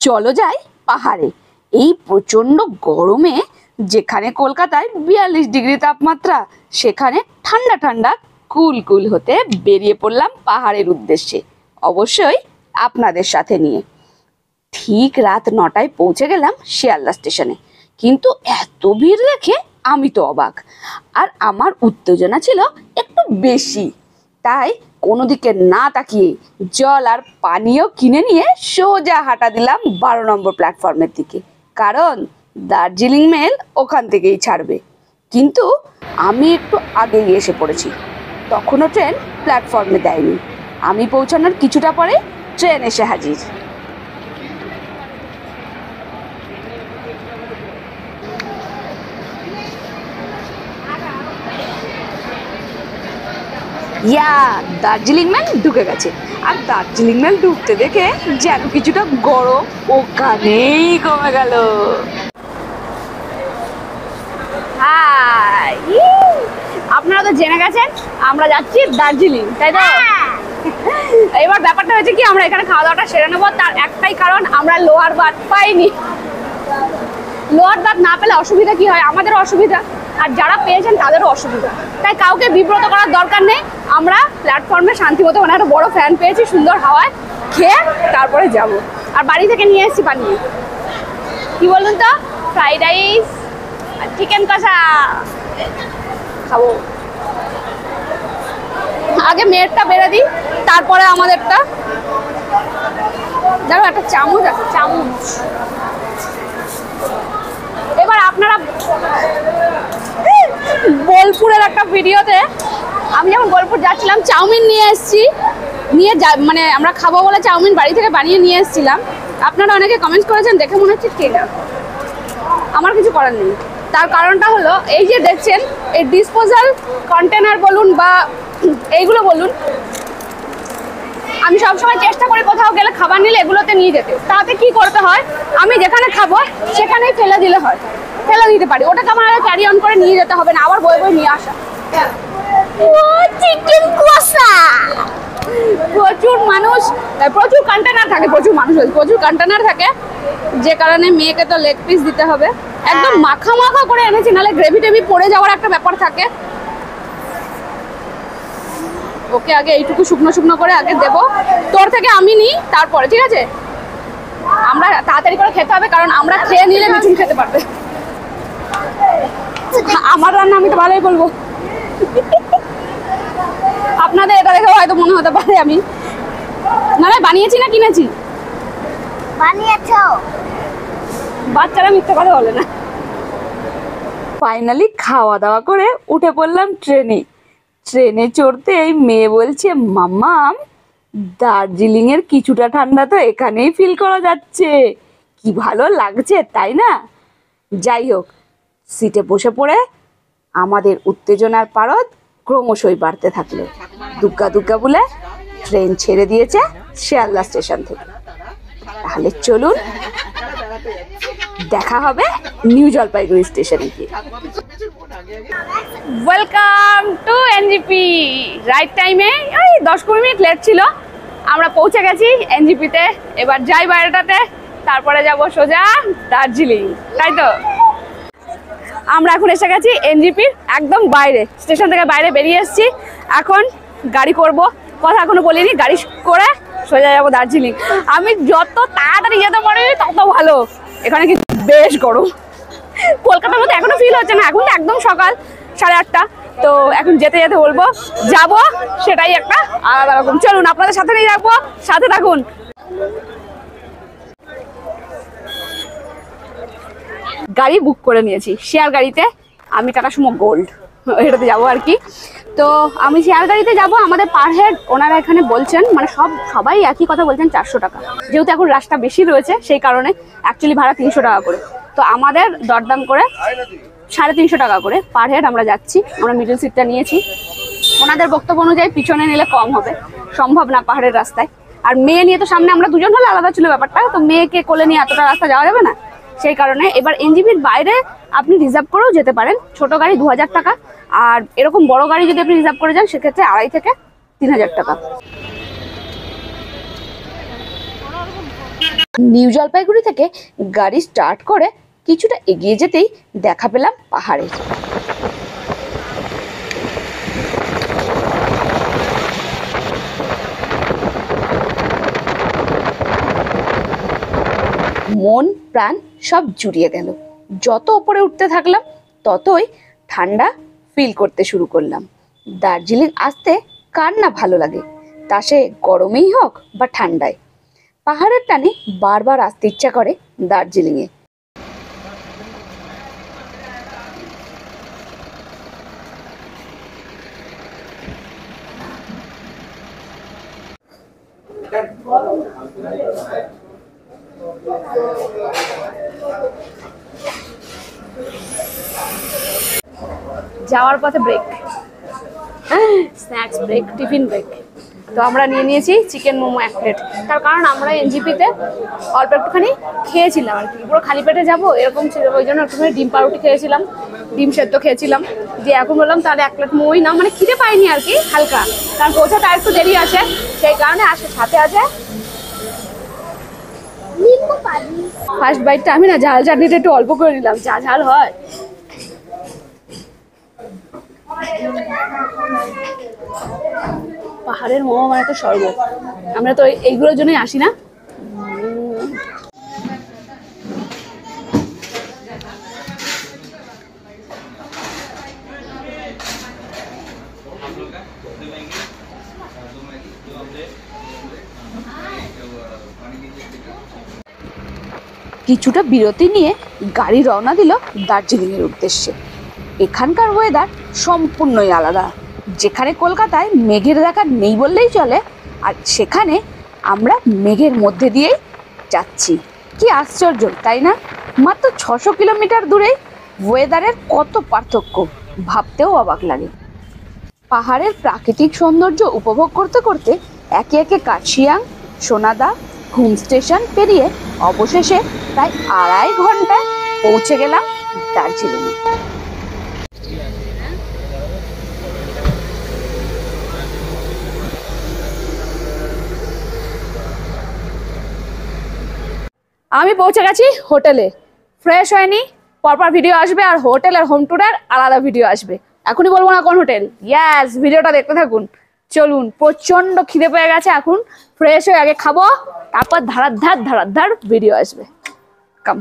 চলো যাই পাহাড়ে। এই প্রচন্ড গরমে যেখানে কলকাতায় 42 ডিগ্রি তাপমাত্রা, সেখানে ঠান্ডা ঠান্ডা কুল কুল হতে বেরিয়ে পড়লাম পাহাড়ের উদ্দেশ্যে, অবশ্যই আপনাদের সাথে নিয়ে। ঠিক রাত 9টায় পৌঁছে গেলাম শিয়ালদা স্টেশনে, কিন্তু এত ভিড় দেখে আমি তো অবাক, আর আমার উত্তেজনা ছিল একটু বেশি। তাই কোনো দিকে না তাকিয়ে জল আর পানীয় কিনে নিয়ে সোজা হাঁটা দিলাম 12 নম্বর প্ল্যাটফর্মের দিকে, কারণ দার্জিলিং মেল ওখান থেকেই ছাড়বে। কিন্তু আমি একটু আগেই এসে পড়েছি, তখনও ট্রেন প্ল্যাটফর্মে দেয়নি। আমি পৌঁছানোর কিছুটা পরে ট্রেন এসে হাজির। দার্জিলিং মেল ঢুকে গেছে, আর দার্জিলিং মেল ঢুকতে দেখে যেন কিছুটা গরম ওখানেই কমে গেল। হাই, আপনারা তো জেনে গেছেন আমরা যাচ্ছি দার্জিলিং, তাই তো? এবার ব্যাপারটা হয়েছে কি, আমরা এখানে খাওয়া দাওয়াটা সেরে নেবো। তার একটাই কারণ, আমরা লোয়ার বার্থ পাইনি। লোয়ার বার্থ না পেলে অসুবিধা কি হয়, আমাদেরও অসুবিধা, আর যারা পেয়েছেন তাদেরও অসুবিধা। তাই কাউকে বিব্রত করার দরকার নেই। আমরা প্ল্যাটফর্মে শান্তিমতো মানে একটা বড় ফ্যান পেয়েছি, সুন্দর হাওয়ায় খেয়ে তারপরে যাব। আর বাড়ি থেকে নিয়ে এসেছি বানিয়ে, কি বলুন তো, ফ্রাইড রাইস আর চিকেন কষা খাবো। আগে মেয়েরটা বেড়ে দিই, তারপরে আমাদেরটা। দেখো একটা চামচ আছে, চামচ। এবার আপনারা বোলপুরের একটা ভিডিওতে, আমি যখন বোলপুর যাচ্ছিলাম চাউমিন নিয়ে এসেছি, মানে আমরা খাবো বলে চাউমিন বাড়ি থেকে বানিয়ে নিয়ে এসেছিলাম। আপনারা অনেকে কমেন্ট করেছেন, দেখে মনে হচ্ছে কেনা। আমার কিছু করার নেই। তার কারণটা হলো, এই যে দেখছেন এই ডিসপোজাল কন্টেনার বলুন বা এইগুলো বলুন, আমি সবসময় চেষ্টা করি কোথাও গেলে খাবার নিলে এগুলোতে নিয়ে যেতে। তাতে কি করতে হয়, আমি যেখানে খাবো সেখানেই ফেলে দিলে হয়, ফেলে দিতে পারি। ওটাকে আমার ক্যারি অন করে নিয়ে যেতে হবে না, আবার বয়ে বয়ে নিয়ে আসা। চিকেন কষা, প্রচুর মানুষ, প্রচুর কন্টেনার থাকে, প্রচুর কন্টেনার থাকে, যে কারণে মেয়েকে তো লেগ পিস দিতে হবে। একদম মাখা মাখা করে এনেছি, নাহলে গ্রেভি টেভি পড়ে যাওয়ার একটা ব্যাপার থাকে। ওকে আগে এইটুকু শুকনো শুকনো করে আগে দেবো, তোর থেকে আমি নিই তারপরে, ঠিক আছে? আমরা তাড়াতাড়ি করে খেতে হবে, কারণ আমরা খেয়ে নিলে মিঠুন খেতে পারবে। আমার রান্না আমি তো ভালোই বলবো। আপনাদের এটা দেখে হয়তো মনে হতে পারে আমি মানে বানিয়েছি না কিনেছি। বানিয়েছো, বাচ্চারা মিথ্যে কথা বলে না। ফাইনালি খাওয়া দাওয়া করে উঠে পড়লাম ট্রেনে। ট্রেনে চড়তে এই মেয়ে বলছে, মাম্মাম দার্জিলিং এর কিছুটা ঠান্ডা তো এখানেই ফিল করা যাচ্ছে, কি ভালো লাগছে তাই না? যাই হোক, সিটে বসে পড়ে আমাদের উত্তেজনার পারদ ক্রমশই বাড়তে থাকলো। দুগ্গা দুগ্গা বলে ট্রেন ছেড়ে দিয়েছে শিয়ালদা স্টেশন থেকে। তাহলে চলুন দেখা হবে নিউ জলপাইগুড়ি স্টেশনে গিয়ে। Welcome to NJP. রাইট টাইমে, ওই 10-20 মিনিট লেট ছিল, আমরা পৌঁছে গেছি এনজিপিতে। এবার যাই বাইরেটাতে, তারপরে যাব সোজা দার্জিলিং, তাই তো? আমরা এখন এসে গেছি এনজিপির একদম বাইরে, স্টেশন থেকে বাইরে বেরিয়ে এসেছি। এখন গাড়ি করব, কথা এখনো বলিনি, গাড়ি করে সোজা যাবো দার্জিলিং। আমি যত তাড়াতাড়ি যেতে পারি তত ভালো। এখানে কিন্তু বেশ গরম, কলকাতার মতো এখনো ফিল হচ্ছে না, এখন তো একদম সকাল 8:30। তো এখন যেতে যেতে বলবো যাবো, সেটাই একটা আলাদা রকম। চলুন আপনাদের সাথে নিয়ে যাবো, সাথে থাকুন। গাড়ি বুক করে নিয়েছি শেয়ার গাড়িতে, আমি টাটা সুমো গোল্ড এটাতে যাবো আর কি। তো আমি শেয়ার গাড়িতে যাব। আমাদের পার হেড ওনারা এখানে বলছেন, মানে সবাই একই কথা বলছেন, 400 টাকা। যেহেতু এখন রাস্তা বেশি রয়েছে সেই কারণে অ্যাকচুয়ালি ভাড়া 300 টাকা করে। তো আমাদের দরদাম করে 350 টাকা করে পার হেড আমরা যাচ্ছি। আমরা মিডল সিটটা নিয়েছি। ওনাদের বক্তব্য অনুযায়ী পিছনে নিলে কম হবে, সম্ভব না পাহাড়ের রাস্তায়। আর মেয়ে নিয়ে তো সামনে আমরা দুজন হলে আলাদা ছিল ব্যাপারটা, তো মেয়েকে কোলে নিয়ে এতটা রাস্তা যাওয়া যাবে না, সেই কারণে এবার এনজিপির বাইরে আপনি রিজার্ভ করেও যেতে পারেন। ছোট গাড়ি 2000 টাকা, আর এরকম বড় গাড়ি যদি আপনি রিজার্ভ করে যান সেক্ষেত্রে 2.5 থেকে 3000 টাকা। নিউ জলপাইগুড়ি থেকে গাড়ি স্টার্ট করে কিছুটা এগিয়ে যেতেই দেখা পেলাম পাহাড়ে। মন প্রাণ সব জুড়িয়ে গেল। যত উপরে উঠতে থাকলাম ততই ঠান্ডা ফিল করতে শুরু করলাম। দার্জিলিং আসতে কার না ভালো লাগে, তা সে গরমেই হোক বা ঠান্ডায়। পাহাড়ের টানে বারবার আসতে ইচ্ছা করে দার্জিলিংয়ে। যাওয়ার পথে break, snacks break, tiffin break. তো আমরা নিয়ে নিয়েছি চিকেন মোমো 1 প্লেট। তার কারণ আমরা এনজিপিতে অল্প একটুখানি খেয়েছিলাম আর কি, পুরো খালি পেটে যাবো এরকম ছিল, ওই জন্য একটুখানি ডিম পাউরুটি খেয়েছিলাম, ডিম সেদ্ধ খেয়েছিলাম। দিয়ে এখন বললাম তাহলে 1 প্লেট মোমোই না, মানে খিদে পাইনি আর কি, হালকা, কারণ পৌঁছাতে আর একটু দেরি আছে, সেই কারণে আসে সাথে আছে ফার্স্ট বাইটটা আমি না ঝাল চাটনিটা একটু অল্প করে নিলাম, যা ঝাল হয়। পাহাড়ের মোমো মানে তো স্বর্গ, আমরা তো এইগুলোর জন্যই আসি না। কিছুটা বিরতি নিয়ে গাড়ি রওনা দিল দার্জিলিংয়ের উদ্দেশ্যে। এখানকার ওয়েদার সম্পূর্ণই আলাদা। যেখানে কলকাতায় মেঘের দেখা নেই বললেই চলে, আর সেখানে আমরা মেঘের মধ্যে দিয়েই যাচ্ছি। কি আশ্চর্য তাই না? মাত্র 600 কিলোমিটার দূরে ওয়েদারের কত পার্থক্য, ভাবতেও অবাক লাগে। পাহাড়ের প্রাকৃতিক সৌন্দর্য উপভোগ করতে করতে একে একে কার্শিয়াং, সোনাদা, ঘুম স্টেশন পেরিয়ে অবশেষে প্রায় 2.5 ঘন্টায় পৌঁছে গেলাম দার্জিলিংয়ে। আমি পৌঁছে গেছি হোটেলে, ফ্রেশ হয়নি, পরপর ভিডিও আসবে, আর হোটেল আর হোম ট্যুরের আলাদা ভিডিও আসবে। এখনই বলবো না কোন হোটেল, ইয়াস, ভিডিওটা দেখতে থাকুন। চলুন, প্রচন্ড খিদে পেয়ে গেছে, এখন ফ্রেশ হয়ে আগে খাবো, তারপর ধারার ধার ভিডিও আসবে। কাম।